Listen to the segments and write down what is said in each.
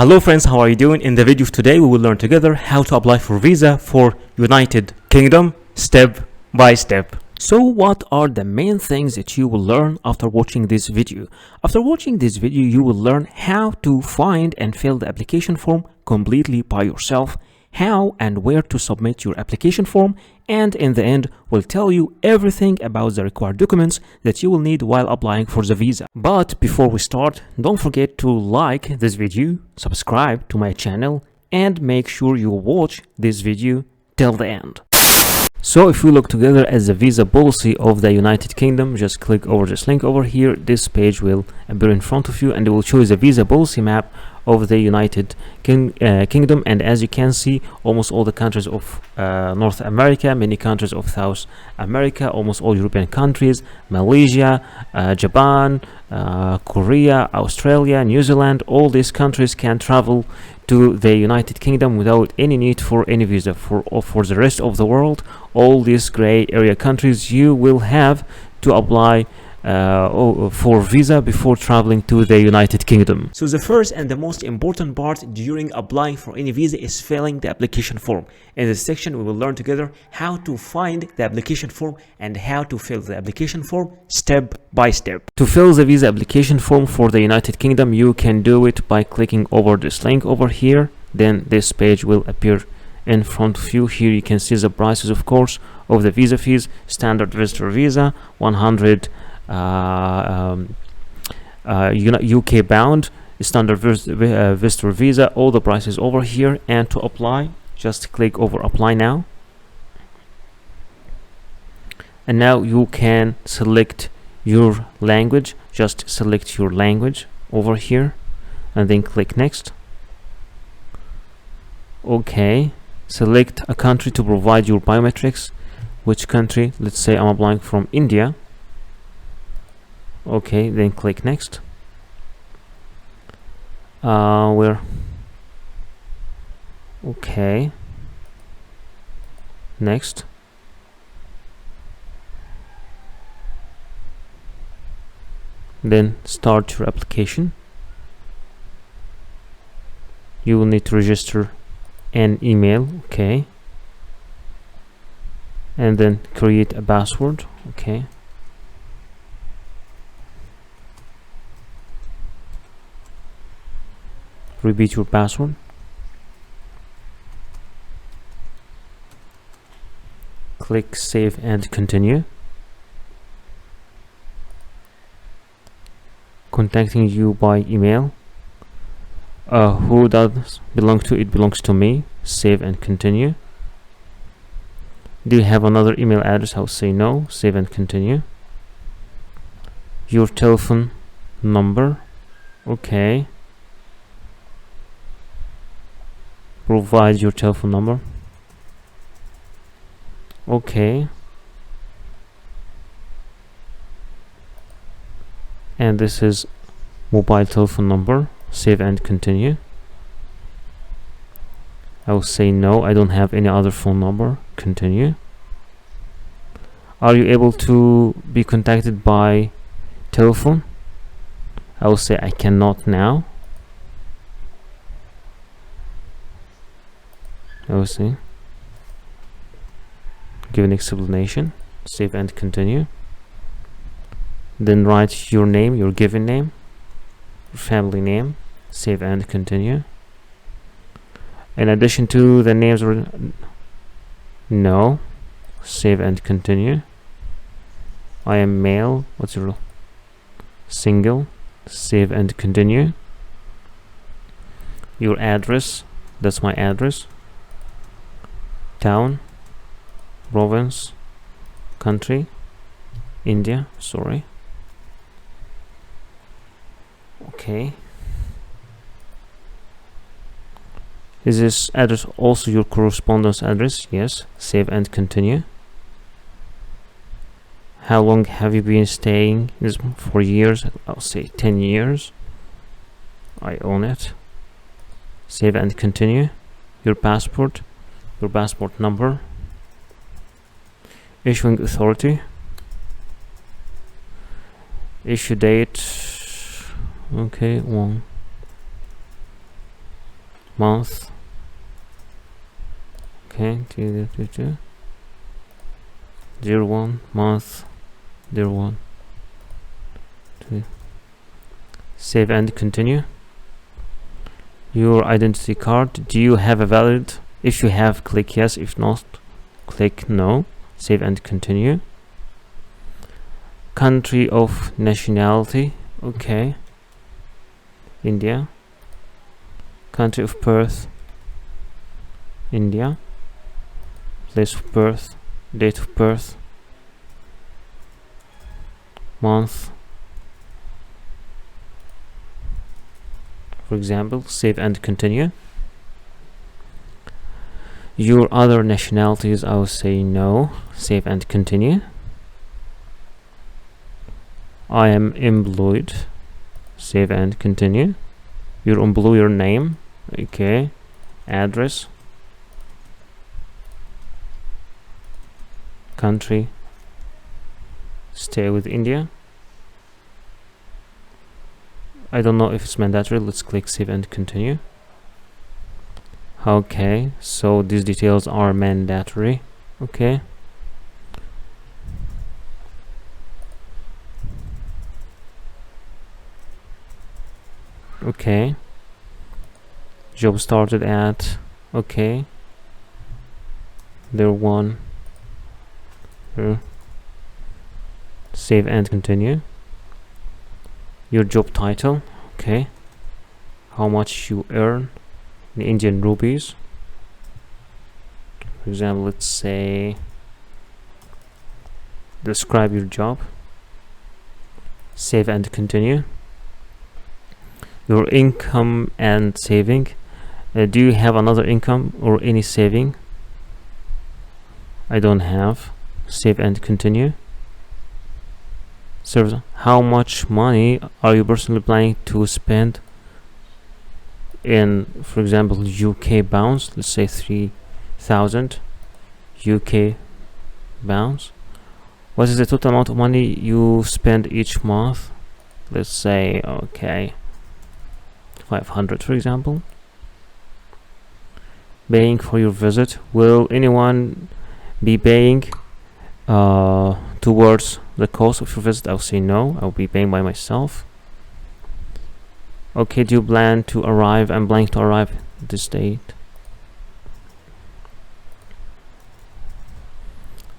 Hello friends, how are you doing? In the video of today, we will learn together how to apply for visa for United Kingdom step by step. So what are the main things that you will learn after watching this video? After watching this video, you will learn how to find and fill the application form completely by yourself, how and where to submit your application form, and in the end will tell you everything about the required documents that you will need while applying for the visa. But before we start, don't forget to like this video, subscribe to my channel, and make sure you watch this video till the end. So if we look together at the visa policy of the United Kingdom, just click over this link over here. This page will appear in front of you and it will show you the visa policy map of the United Kingdom. And as you can see, almost all the countries of North America, many countries of South America, almost all European countries, Malaysia, Japan, Korea, Australia, New Zealand, all these countries can travel to the United Kingdom without any need for any visa. For the rest of the world, all these gray area countries, you will have to apply for visa before traveling to the United Kingdom. So the first and the most important part during applying for any visa is filling the application form. In this section, we will learn together how to find the application form and how to fill the application form step by step. To fill the visa application form for the United Kingdom, you can do it by clicking over this link over here. Then this page will appear in front of you. Here you can see the prices, of course, of the visa fees. Standard visitor visa, 100 UK bound, standard visitor visa, all the prices over here. And to apply, just click over apply now, and now you can select your language. Just select your language over here and then click next. Okay, select a country to provide your biometrics. Which country? Let's say I'm applying from India. Okay, then click next. Where? Okay, next. Then start your application. You will need to register an email. Okay, and then create a password. Okay, repeat your password. Click save and continue. Contacting you by email. Who does belong to? It belongs to me. Save and continue. Do you have another email address? I'll say no. Save and continue. Your telephone number. Okay, provide your telephone number. Okay, and this is mobile telephone number. Save and continue. I will say no, I don't have any other phone number. Continue. Are you able to be contacted by telephone? I will say I cannot now. I will see. Give an explanation. Save and continue. Then write your name, your given name, your family name. Save and continue. In addition to the names, or no. Save and continue. I am male. What's your single? Save and continue. Your address. That's my address. Town, province, country, India, sorry. Okay. Is this address also your correspondence address? Yes. Save and continue. How long have you been staying? This for years. I'll say 10 years. I own it. Save and continue. Your passport number. Issuing authority. Issue date. Okay, one. month. Okay, 01 month 01. Save and continue. Your identity card, do you have a valid? If you have, click yes. If not, click no. Save and continue. Country of nationality, okay, India. Country of birth, India. Place of birth, date of birth, month, for example. Save and continue. Your other nationalities, I will say no. Save and continue. I am employed. Save and continue. Your employer name, okay. Address, country, stay with India. I don't know if it's mandatory. Let's click save and continue. Okay, so these details are mandatory. Okay. Okay. Job started at, okay. There one. Here. Save and continue. Your job title, okay. How much you earn in Indian rupees. For example, let's say describe your job. Save and continue. Your income and saving. Do you have another income or any saving? I don't have. Save and continue. Service. How much money are you personally planning to spend in, for example, UK pounds? Let's say 3,000 UK pounds. What is the total amount of money you spend each month? Let's say, okay, 500, for example. Paying for your visit. Will anyone be paying towards the cost of your visit? I'll say no. I'll be paying by myself. Okay, do you plan to arrive? I'm planning to arrive at this date.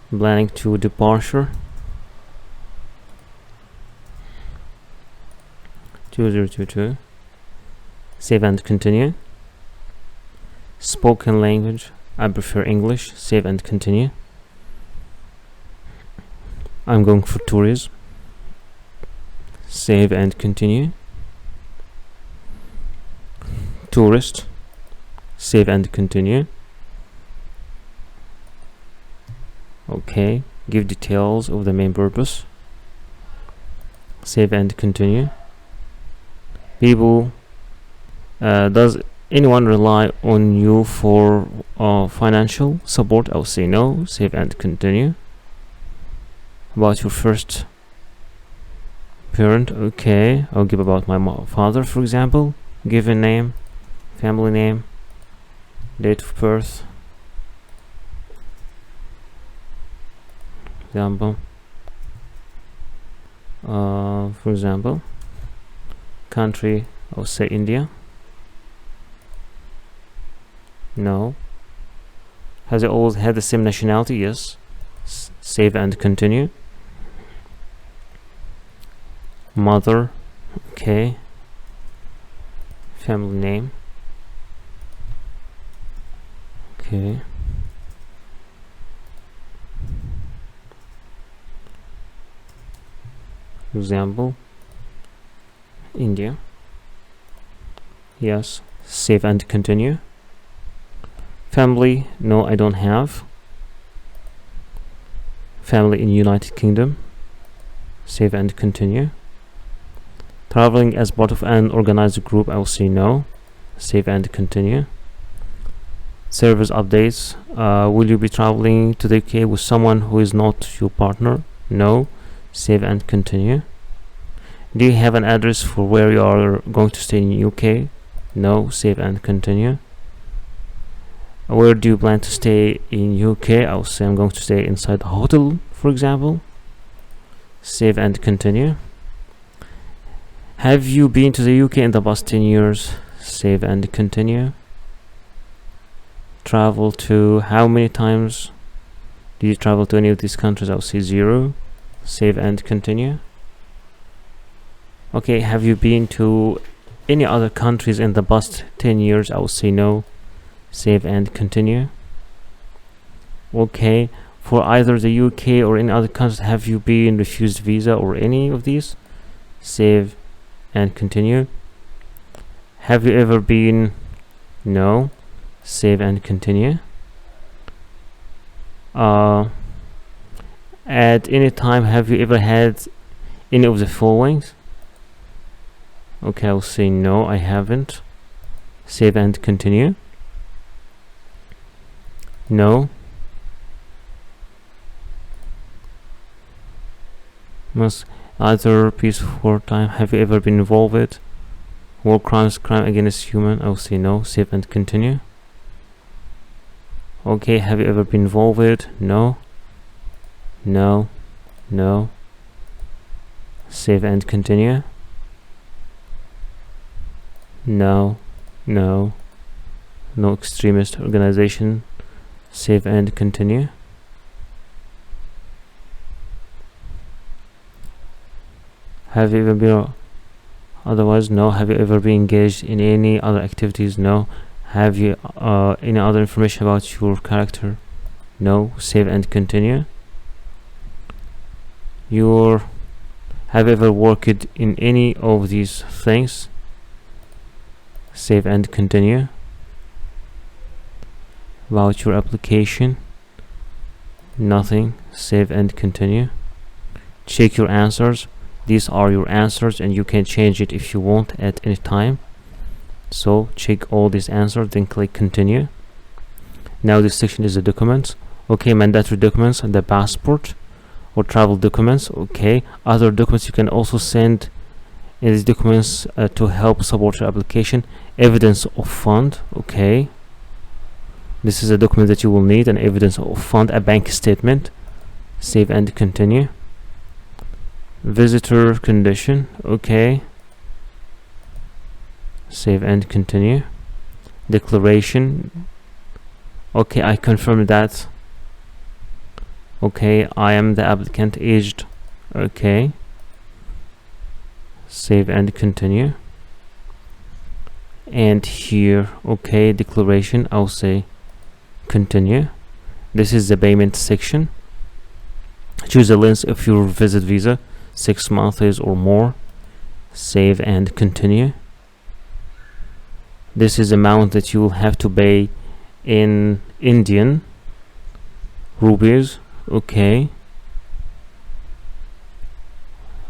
Planning to departure. 2022. Save and continue. Spoken language. I prefer English. Save and continue. I'm going for tourism. Save and continue. Tourist. Save and continue. Okay, give details of the main purpose. Save and continue. People, does anyone rely on you for financial support? I'll say no. Save and continue. About your first parent, okay, I'll give about my father, for example. Given name, family name, date of birth, example. For example, country, I'll say India. No. Has it always had the same nationality? Yes. Save and continue. Mother, okay. Family name, okay. Example, India. Yes. Save and continue. Family, no, I don't have. Family in United Kingdom. Save and continue. Traveling as part of an organized group, I will say no. Save and continue. Service updates. Will you be traveling to the UK with someone who is not your partner? No. Save and continue. Do you have an address for where you are going to stay in UK? No. Save and continue. Where do you plan to stay in UK? I'll say I'm going to stay inside a hotel, for example. Save and continue. Have you been to the UK in the past 10 years? Save and continue. Travel to, how many times do you travel to any of these countries? I'll say 0. Save and continue. Okay, have you been to any other countries in the past 10 years? I will say no. Save and continue. Okay, for either the UK or any other countries, have you been refused visa or any of these? Save and continue. Have you ever been? No. Save and continue. At any time, have you ever had any of the following? Okay, I'll say no, I haven't. Save and continue. No. Must either peace for time. Have you ever been involved with war crimes, crime against human? I'll say no. Save and continue. Okay, have you ever been involved with? No. No. No. Save and continue. No. No. No extremist organization. Save and continue. Have you ever been otherwise? No. Have you ever been engaged in any other activities? No. Have you any other information about your character? No. Save and continue. Have you ever worked in any of these things? Save and continue. About your application? Nothing. Save and continue. Check your answers. These are your answers and you can change it if you want at any time. So check all these answers, then click continue. Now this section is the documents. Okay, mandatory documents and the passport or travel documents. Okay, other documents you can also send in these documents to help support your application. Evidence of fund. Okay, this is a document that you will need, an evidence of fund, a bank statement. Save and continue. Visitor condition. Okay, save and continue. Declaration. Okay, I confirm that. Okay, I am the applicant, aged. Okay, save and continue. And here, okay, declaration, I'll say continue. This is the payment section. Choose the length of your visit visa, 6 months or more. Save and continue. This is the amount that you will have to pay in Indian rupees. Okay,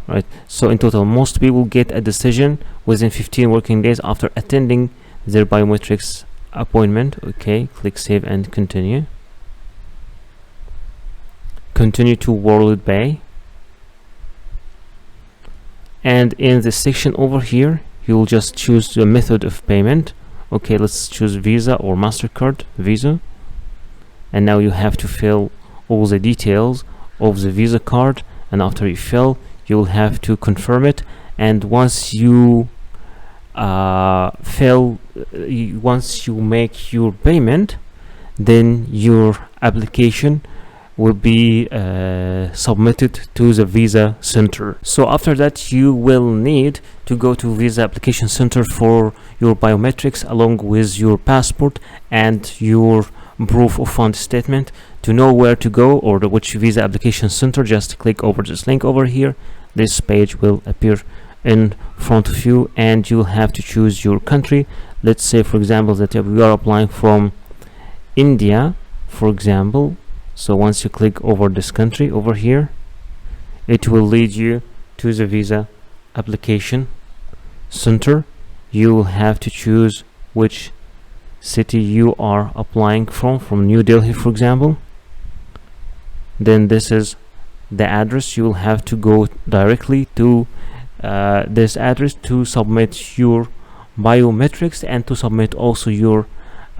right, so in total most people get a decision within 15 working days after attending their biometrics appointment. Okay, click save and continue. Continue to World Pay, and in this section over here you'll just choose the method of payment. Okay, let's choose Visa or MasterCard. Visa. And now you have to fill all the details of the Visa card, and after you fill, you'll have to confirm it. And once you once you make your payment, then your application will be submitted to the Visa Center. So after that you will need to go to Visa Application Center for your biometrics along with your passport and your proof of fund statement. To know where to go or which Visa Application Center, just click over this link over here. This page will appear in front of you and you'll have to choose your country. Let's say for example that we are applying from India, for example. So once you click over this country over here, it will lead you to the Visa Application Center. You will have to choose which city you are applying from New Delhi, for example. Then this is the address. You will have to go directly to this address to submit your biometrics and to submit also your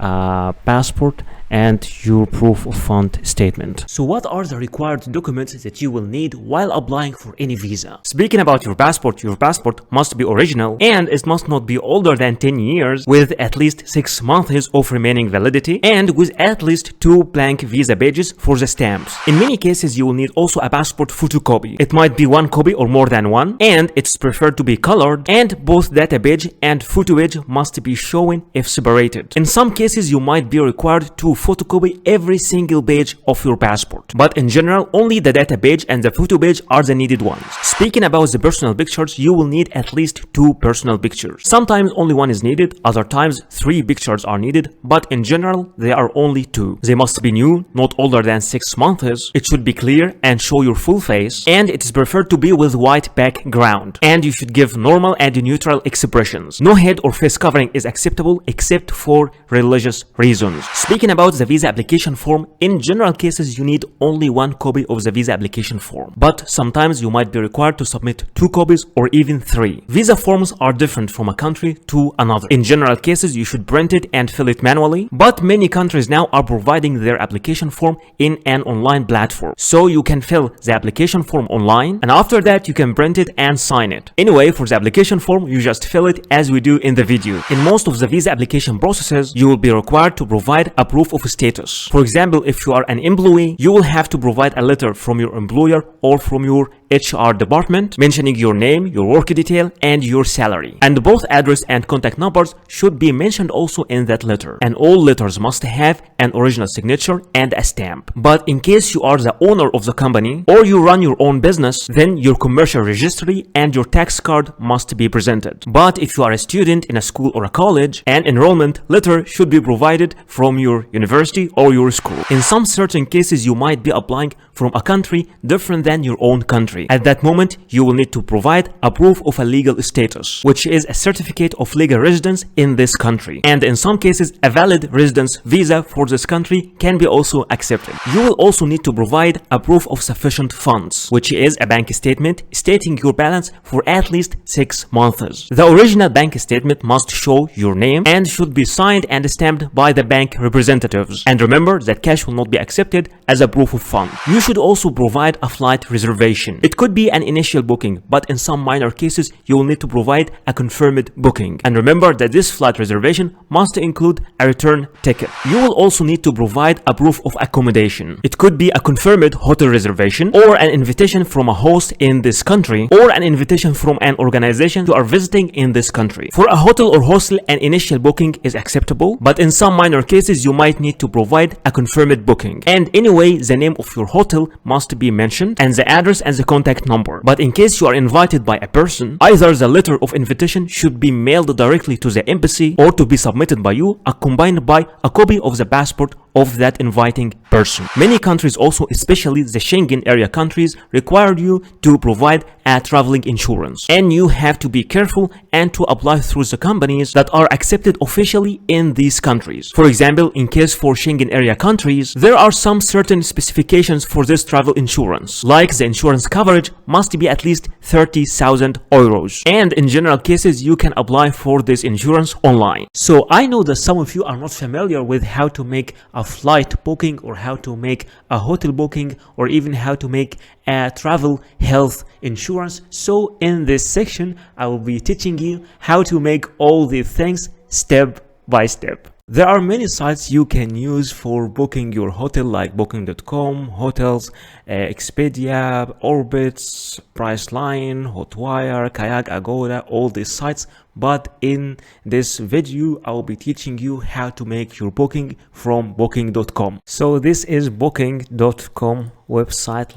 passport and your proof of fund statement. So what are the required documents that you will need while applying for any visa? Speaking about your passport must be original and it must not be older than 10 years with at least 6 months of remaining validity and with at least 2 blank visa pages for the stamps. In many cases, you will need also a passport photocopy. It might be 1 copy or more than one, and it's preferred to be colored, and both data page and photo page must be shown if separated. In some cases, you might be required to photocopy every single page of your passport, but in general, only the data page and the photo page are the needed ones. Speaking about the personal pictures, you will need at least 2 personal pictures. Sometimes only 1 is needed, other times 3 pictures are needed, but in general, they are only 2. They must be new, not older than 6 months. It should be clear and show your full face, and it is preferred to be with white background, and you should give normal and neutral expressions. No head or face covering is acceptable except for religious reasons. Speaking about the visa application form, in general cases you need only 1 copy of the visa application form, but sometimes you might be required to submit 2 copies or even 3. Visa forms are different from a country to another. In general cases you should print it and fill it manually, but many countries now are providing their application form in an online platform, so you can fill the application form online, and after that you can print it and sign it. Anyway, for the application form, you just fill it as we do in the video. In most of the visa application processes, you will be required to provide a proof of status. For example, if you are an employee, you will have to provide a letter from your employer or from your HR department mentioning your name, your work detail, and your salary. And both address and contact numbers should be mentioned also in that letter. And all letters must have an original signature and a stamp. But in case you are the owner of the company or you run your own business, then your commercial registry and your tax card must be presented. But if you are a student in a school or a college, an enrollment letter should be provided from your university or your school. In some certain cases, you might be applying from a country different than your own country. At that moment, you will need to provide a proof of a legal status, which is a certificate of legal residence in this country. And in some cases, a valid residence visa for this country can be also accepted. You will also need to provide a proof of sufficient funds, which is a bank statement stating your balance for at least 6 months. The original bank statement must show your name and should be signed and stamped by the bank representatives. And remember that cash will not be accepted as a proof of fund. You should also provide a flight reservation. It could be an initial booking, but in some minor cases, you will need to provide a confirmed booking. And remember that this flight reservation must include a return ticket. You will also need to provide a proof of accommodation. It could be a confirmed hotel reservation or an invitation from a host in this country or an invitation from an organization you are visiting in this country. For a hotel or hostel, an initial booking is acceptable, but in some minor cases, you might need to provide a confirmed booking. And anyway, the name of your hotel must be mentioned and the address and the contact number. But in case you are invited by a person, either the letter of invitation should be mailed directly to the embassy or to be submitted by you, accompanied by a copy of the passport of that inviting person. Many countries also, especially the Schengen area countries, require you to provide a traveling insurance, and you have to be careful and to apply through the companies that are accepted officially in these countries. For example, in case for Schengen area countries, there are some certain specifications for this travel insurance, like the insurance coverage must be at least 30,000 euros, and in general cases you can apply for this insurance online. So I know that some of you are not familiar with how to make a flight booking or how to make a hotel booking or even how to make a travel health insurance. So in this section I will be teaching you how to make all these things step by step. There are many sites you can use for booking your hotel, like booking.com, hotels, Expedia, Orbitz, Priceline, Hotwire, Kayak, Agoda, all these sites. But in this video, I will be teaching you how to make your booking from booking.com. So this is booking.com website.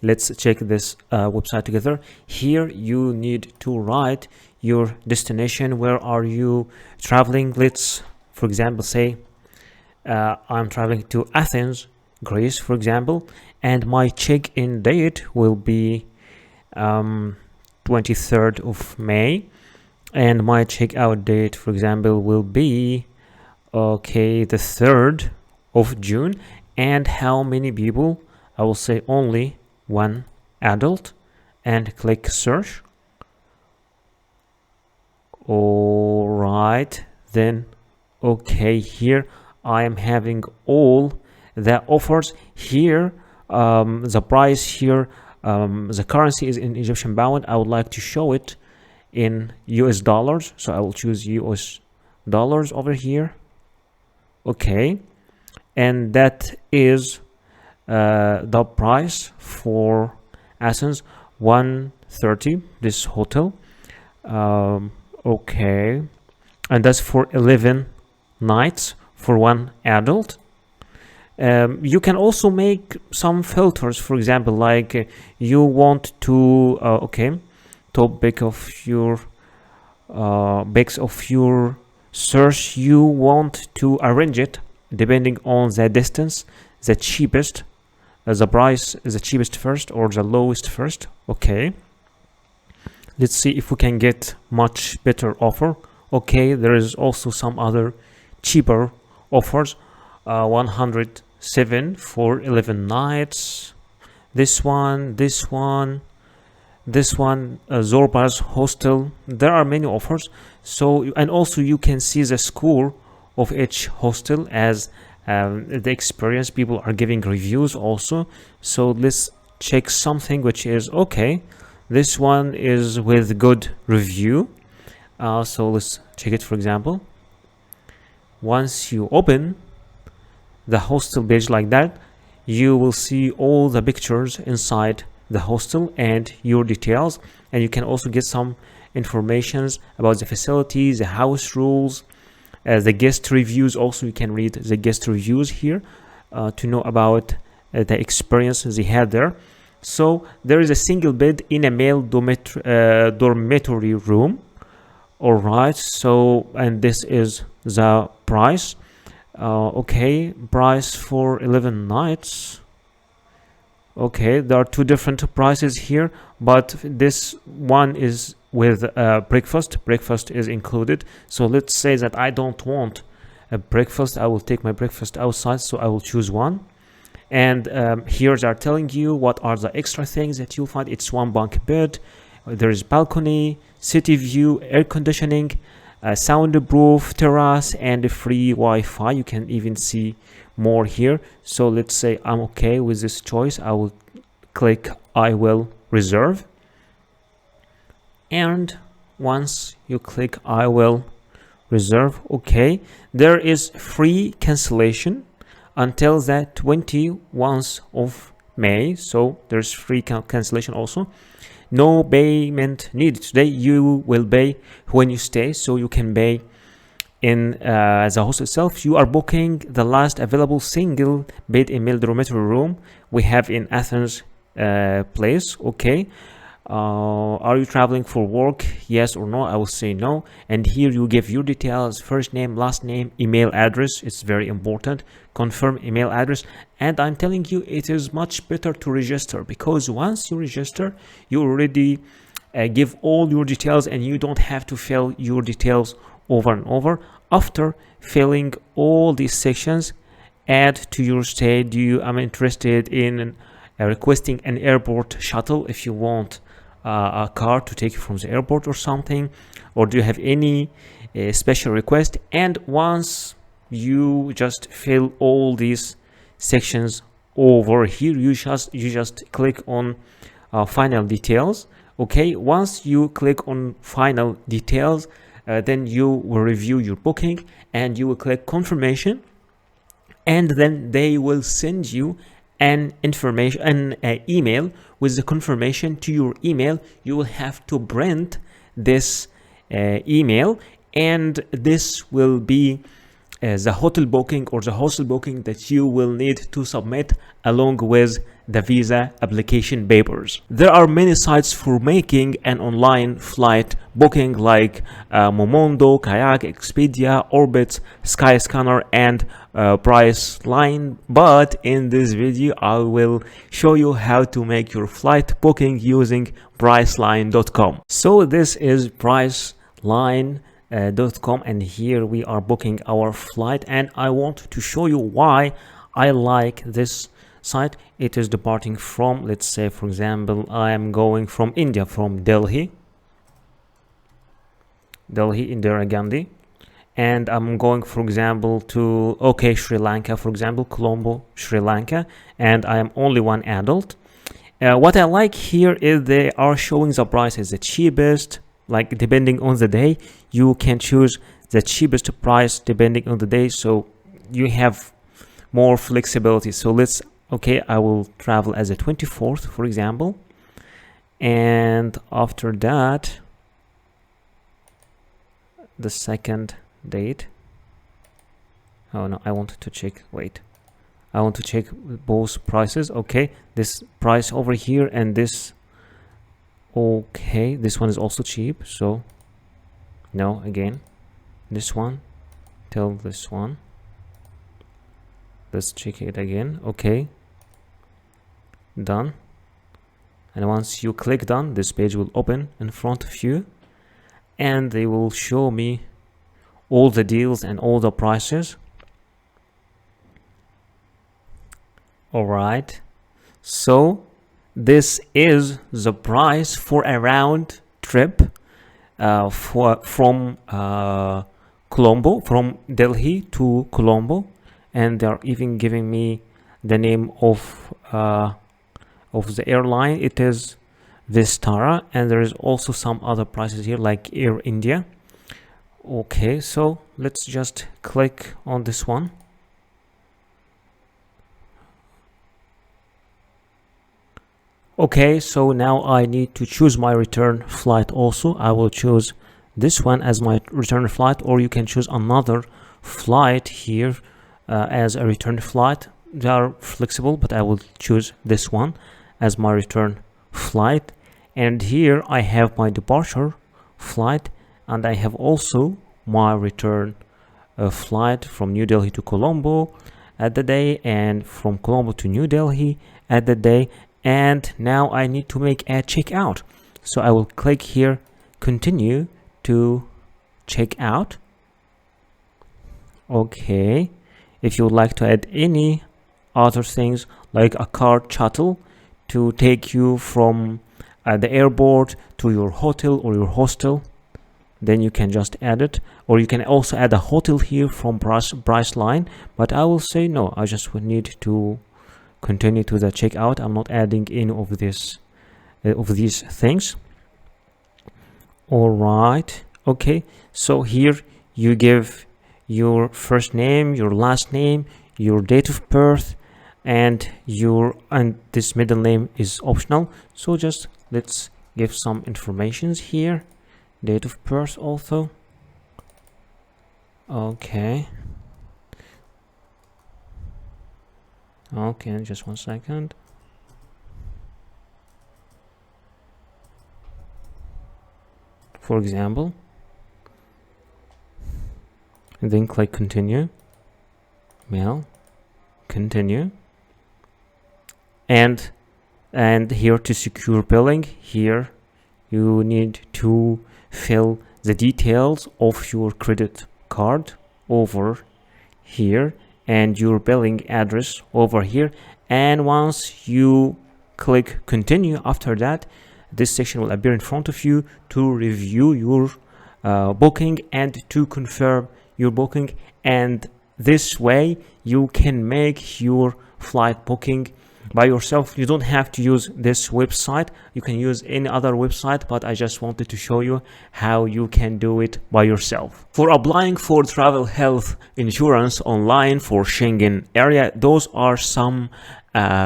Let's check this website together. Here you need to write your destination. Where are you traveling? Let's, for example, say I'm traveling to Athens, Greece, for example, and my check-in date will be 23rd of May, and my check-out date, for example, will be the 3rd of June. And how many people? I will say only 1 adult, and click search. All right, then Okay, here I am having all the offers here. The price here, the currency is in Egyptian pound. I would like to show it in US dollars, so I will choose US dollars over here. Okay, and that is the price for Athens, 130, this hotel. Okay, and that's for 11 nights for one adult. You can also make some filters, for example, like you want to topic of your base of your search, you want to arrange it depending on the distance, the cheapest, the price, the cheapest first or the lowest first. Okay, let's see if we can get much better offer. Okay, there is also some other cheaper offers. 107 for 11 nights. This one, Zorba's hostel. There are many offers. So, and also you can see the score of each hostel as the experience. People are giving reviews also. So let's check something which is okay. This one is with good review. So let's check it. For example, once you open the hostel page like that, you will see all the pictures inside the hostel and your details, and you can also get some informations about the facilities, the house rules, the guest reviews. Also, you can read the guest reviews here to know about the experience they had there. So there is a single bed in a male dormitory room. All right, so and this is the price. Okay, price for 11 nights. Okay, there are two different prices here, but this one is with breakfast. Breakfast is included. So let's say that I don't want a breakfast. I will take my breakfast outside, so I will choose one. And here they are telling you what are the extra things that you'll find. It's one bunk bed. There is balcony, city view, air conditioning, soundproof terrace, and a free Wi-Fi. You can even see more here. So let's say I'm okay with this choice. I will click I will reserve, and once you click I will reserve, okay, there is free cancellation until the 21st of May. So there's free cancellation also. No payment needed today. You will pay when you stay, so you can pay in the host itself. You are booking the last available single bed in male dormitory room we have in Athens place. Okay, are you traveling for work? Yes or no? I will say no. And here you give your details: first name, last name, email address. It's very important. Confirm email address. And I'm telling you, it is much better to register, because once you register, you already give all your details and you don't have to fill your details over and over. After filling all these sections, add to your stay. I'm interested in requesting an airport shuttle if you want a car to take you from the airport or something, or do you have any special request? And once you just fill all these sections over here, you just click on final details. Okay, once you click on final details, then you will review your booking and you will click confirmation, and then they will send you an email with the confirmation to your email. You will have to print this email, and this will be the hotel booking or the hostel booking that you will need to submit along with the visa application papers. There are many sites for making an online flight booking, like Momondo, Kayak, Expedia, Orbitz, Skyscanner, and Priceline. But in this video, I will show you how to make your flight booking using Priceline.com. So this is Priceline.com, and here we are booking our flight, and I want to show you why I like this site. It is departing from, let's say for example, I am going from India, from Delhi, Indira Gandhi, and I'm going, for example, to, okay, Sri Lanka, for example, Colombo, Sri Lanka, and I am only one adult. What I like here is they are showing the prices, the cheapest, like depending on the day, you can choose the cheapest price depending on the day, so you have more flexibility. So let's, okay, I will travel as a 24th, for example, and after that, the second date. Oh no, I wanted to check, wait, I want to check both prices. Okay, this price over here and this, okay, this one is also cheap, so no, again, this one till this one, let's check it again. Okay, done. And once you click done, this page will open in front of you and they will show me all the deals and all the prices. All right, so this is the price for a round trip from Colombo, from Delhi to Colombo, and they're even giving me the name of the airline. It is Vistara, and there is also some other prices here like Air India. Okay, so let's just click on this one. Okay, so now I need to choose my return flight also. I will choose this one as my return flight, or you can choose another flight here as a return flight. They are flexible, but I will choose this one as my return flight. And here I have my departure flight, and I have also my return flight from New Delhi to Colombo at the day, and from Colombo to New Delhi at the day. And now I need to make a checkout, so I will click here, continue to check out. Okay, if you would like to add any other things like a car shuttle to take you from the airport to your hotel or your hostel, then you can just add it, or you can also add a hotel here from Priceline, but I will say no, I just would need to continue to the checkout. I'm not adding any of this of these things. All right, okay, so here you give your first name, your last name, your date of birth, and this middle name is optional, so just let's give some informations here. Date of birth also. Okay, just 1 second. For example, and then click continue, mail, continue, and here to secure billing, here you need to fill the details of your credit card over here and your billing address over here. And once you click continue, after that this section will appear in front of you to review your booking and to confirm your booking. And this way you can make your flight booking by yourself. You don't have to use this website, you can use any other website, but I just wanted to show you how you can do it by yourself. For applying for travel health insurance online for Schengen area, those are some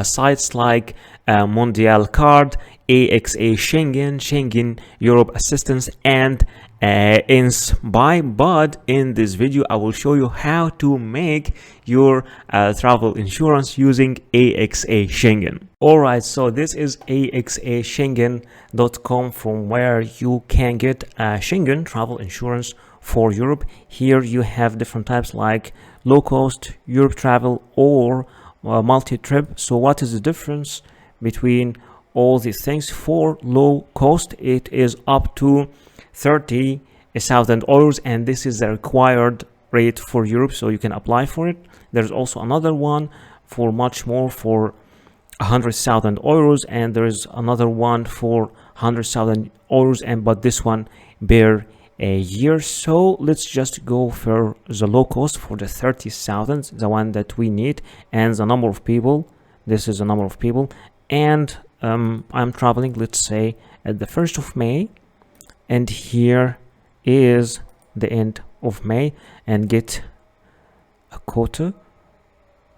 sites like Mondial Card, AXA Schengen, Schengen Europe Assistance, and Inspire. But in this video I will show you how to make your travel insurance using AXA Schengen. Alright, so this is axaschengen.com, from where you can get Schengen travel insurance for Europe. Here you have different types like low cost, Europe travel, or multi-trip. So what is the difference between all these things? For low cost, it is up to 30,000 euros, and this is the required rate for Europe, so you can apply for it. There's also another one for much more, for 100,000 euros, and there is another one for 100,000 euros, but this one bare a year. So let's just go for the low cost, for the 30,000, the one that we need, and the number of people. This is the number of people, and I'm traveling, let's say, at the 1st of May, and here is the end of May, and get a quota.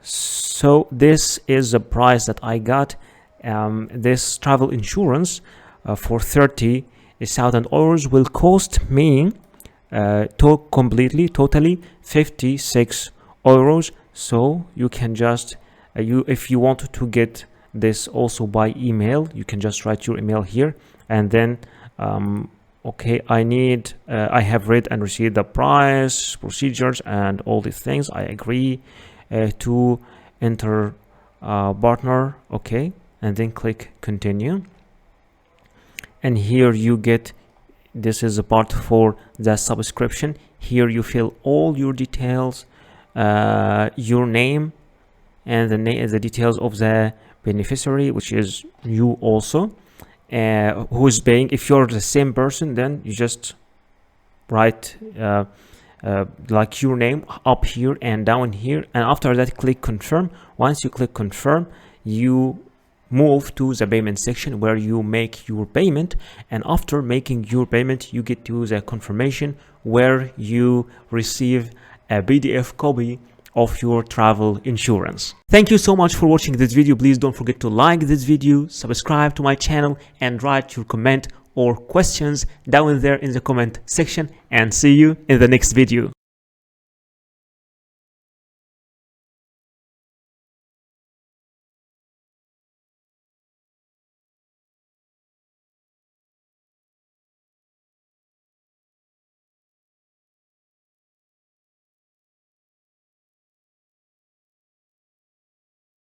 So this is the price that I got. This travel insurance for 30,000 euros will cost me totally 56 euros. So you can just if you want to get this also by email, you can just write your email here, and then okay, I have read and received the price, procedures, and all these things. I agree to enter partner. Okay, and then click continue, and here you get, this is a part for the subscription. Here you fill all your details, your name, and the details of the beneficiary, which is you also, who is paying. If you're the same person, then you just write like your name up here and down here, and after that click confirm. Once you click confirm, you move to the payment section where you make your payment, and after making your payment you get to the confirmation where you receive a PDF copy of your travel insurance. Thank you so much for watching this video. Please don't forget to like this video, subscribe to my channel, and write your comment or questions down there in the comment section, and see you in the next video.